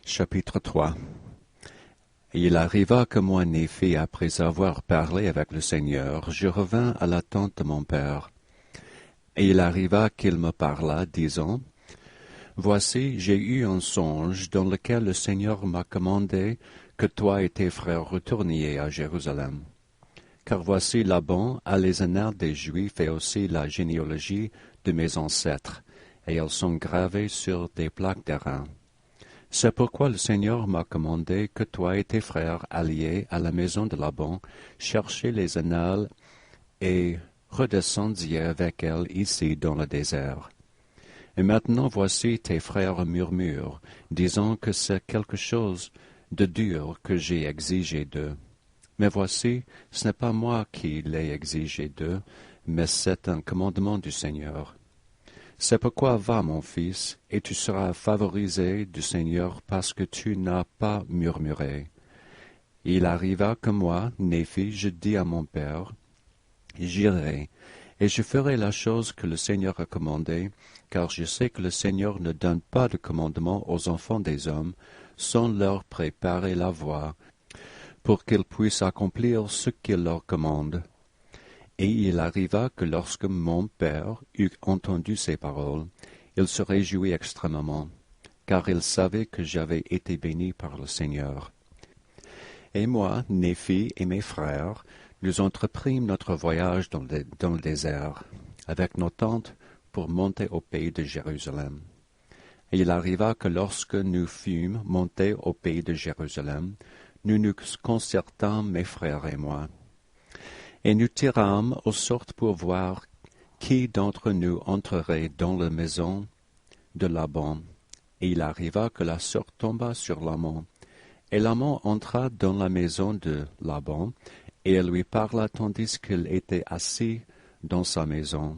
Chapitre 3. Et il arriva que moi, Néphi, après avoir parlé avec le Seigneur, je revins à la tente de mon père. Et il arriva qu'il me parla, disant, Voici, j'ai eu un songe dans lequel le Seigneur m'a commandé que toi et tes frères retourniez à Jérusalem. Car voici Laban a les annales des Juifs et aussi la généalogie de mes ancêtres, et elles sont gravées sur des plaques d'airain. C'est pourquoi le Seigneur m'a commandé que toi et tes frères alliez à la maison de Laban, cherchez les annales et redescendiez avec elles ici dans le désert. Et maintenant voici tes frères murmurent, disant que c'est quelque chose de dur que j'ai exigé d'eux. Mais voici, ce n'est pas moi qui l'ai exigé d'eux, mais c'est un commandement du Seigneur. C'est pourquoi va, mon fils, et tu seras favorisé du Seigneur parce que tu n'as pas murmuré. Il arriva que moi, Néphi, je dis à mon père, J'irai, et je ferai la chose que le Seigneur a commandée, car je sais que le Seigneur ne donne pas de commandement aux enfants des hommes, sans leur préparer la voie, pour qu'ils puissent accomplir ce qu'il leur commande. Et il arriva que lorsque mon père eut entendu ces paroles, il se réjouit extrêmement, car il savait que j'avais été béni par le Seigneur. Et moi, Néphi et mes frères, nous entreprîmes notre voyage dans le désert, avec nos tentes pour monter au pays de Jérusalem. Et il arriva que lorsque nous fûmes montés au pays de Jérusalem, nous nous concertâmes, mes frères et moi. Et nous tirâmes aux sortes pour voir qui d'entre nous entrerait dans la maison de Laban. Et il arriva que la sorte tomba sur Laban. Et Laban entra dans la maison de Laban, et elle lui parla tandis qu'il était assis dans sa maison.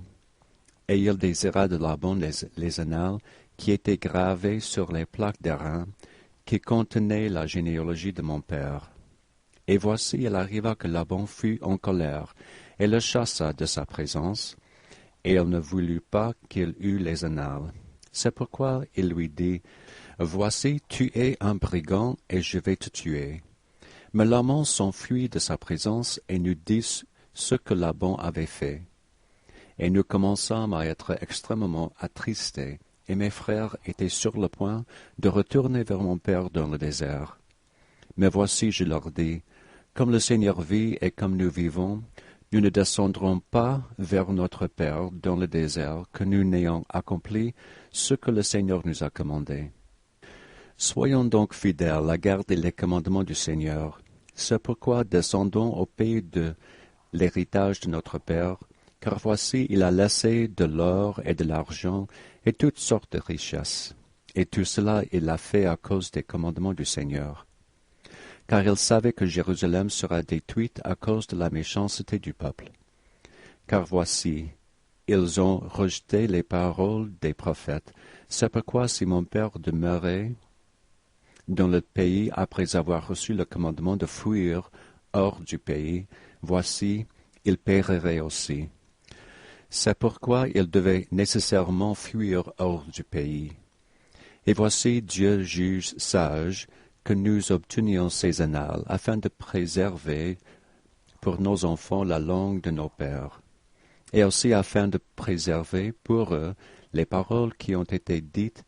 Et il désira de Laban les annales qui étaient gravées sur les plaques d'airain, qui contenaient la généalogie de mon père. Et voici, il arriva que Laban fut en colère, et le chassa de sa présence, et elle ne voulut pas qu'il eût les annales. C'est pourquoi il lui dit, Voici, tu es un brigand, et je vais te tuer. Mais Laban s'enfuit de sa présence, et nous dit ce que Laban avait fait. Et nous commençâmes à être extrêmement attristés, et mes frères étaient sur le point de retourner vers mon père dans le désert. Mais voici, je leur dis, comme le Seigneur vit et comme nous vivons, nous ne descendrons pas vers notre Père dans le désert que nous n'ayons accompli ce que le Seigneur nous a commandé. Soyons donc fidèles à garder les commandements du Seigneur. C'est pourquoi descendons au pays de l'héritage de notre Père, car voici il a laissé de l'or et de l'argent et toutes sortes de richesses. Et tout cela il l'a fait à cause des commandements du Seigneur. Car il savait que Jérusalem sera détruite à cause de la méchanceté du peuple. Car voici, ils ont rejeté les paroles des prophètes. C'est pourquoi si mon père demeurait dans le pays après avoir reçu le commandement de fuir hors du pays, voici, il périrait aussi. C'est pourquoi il devait nécessairement fuir hors du pays. Et voici, Dieu juge sage que nous obtenions ces annales, afin de préserver pour nos enfants la langue de nos pères, et aussi afin de préserver pour eux les paroles qui ont été dites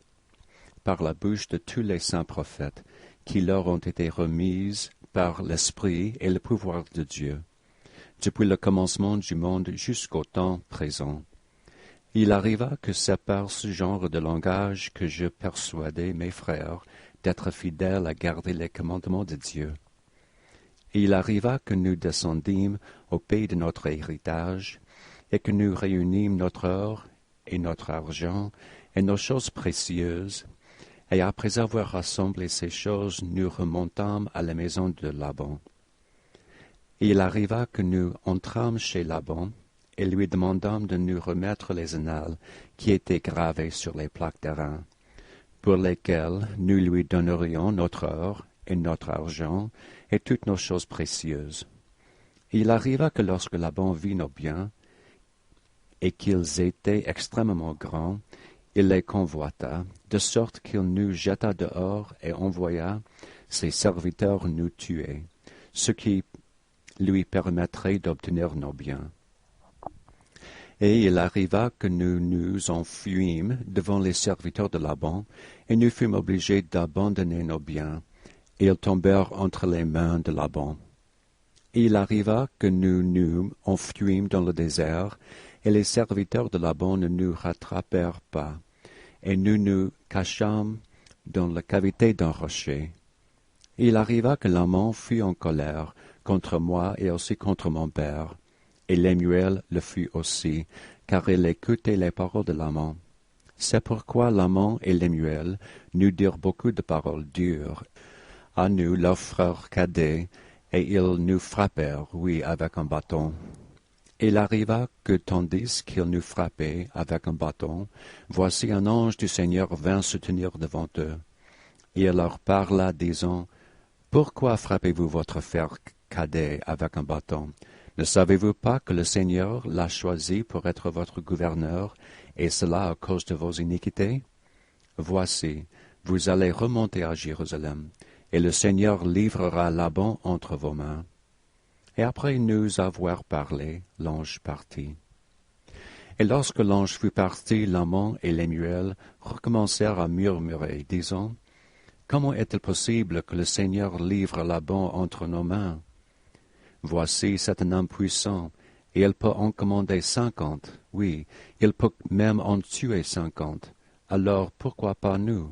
par la bouche de tous les saints prophètes, qui leur ont été remises par l'Esprit et le pouvoir de Dieu, depuis le commencement du monde jusqu'au temps présent. Il arriva que c'est par ce genre de langage que je persuadai mes frères d'être fidèles à garder les commandements de Dieu. Et il arriva que nous descendîmes au pays de notre héritage, et que nous réunîmes notre or et notre argent et nos choses précieuses, et après avoir rassemblé ces choses, nous remontâmes à la maison de Laban. Et il arriva que nous entrâmes chez Laban, et lui demandâmes de nous remettre les annales qui étaient gravées sur les plaques d'airain, pour lesquelles nous lui donnerions notre or et notre argent et toutes nos choses précieuses. Et il arriva que lorsque Laban vit nos biens, et qu'ils étaient extrêmement grands, il les convoita, de sorte qu'il nous jeta dehors et envoya ses serviteurs nous tuer, ce qui lui permettrait d'obtenir nos biens. Et il arriva que nous nous enfuîmes devant les serviteurs de Laban, et nous fûmes obligés d'abandonner nos biens, et ils tombèrent entre les mains de Laban. Et il arriva que nous nous enfuîmes dans le désert, et les serviteurs de Laban ne nous rattrapèrent pas, et nous nous cachâmes dans la cavité d'un rocher. Et il arriva que Laban fut en colère contre moi et aussi contre mon père, et Lemuel le fut aussi, car il écoutait les paroles de Laban. C'est pourquoi Laban et Lemuel nous dirent beaucoup de paroles dures à nous, leurs frères cadets, et ils nous frappèrent, oui, avec un bâton. Il arriva que tandis qu'ils nous frappaient avec un bâton, voici un ange du Seigneur vint se tenir devant eux. Et il leur parla, disant, « Pourquoi frappez-vous votre frère cadet avec un bâton? Ne savez-vous pas que le Seigneur l'a choisi pour être votre gouverneur, et cela à cause de vos iniquités? Voici, vous allez remonter à Jérusalem, et le Seigneur livrera Laban entre vos mains. » Et après nous avoir parlé, l'ange partit. Et lorsque l'ange fut parti, Laban et Lemuel recommencèrent à murmurer, disant, « Comment est-il possible que le Seigneur livre Laban entre nos mains? Voici, c'est un homme puissant, et il peut en commander 50, oui, il peut même en tuer 50. Alors pourquoi pas nous? »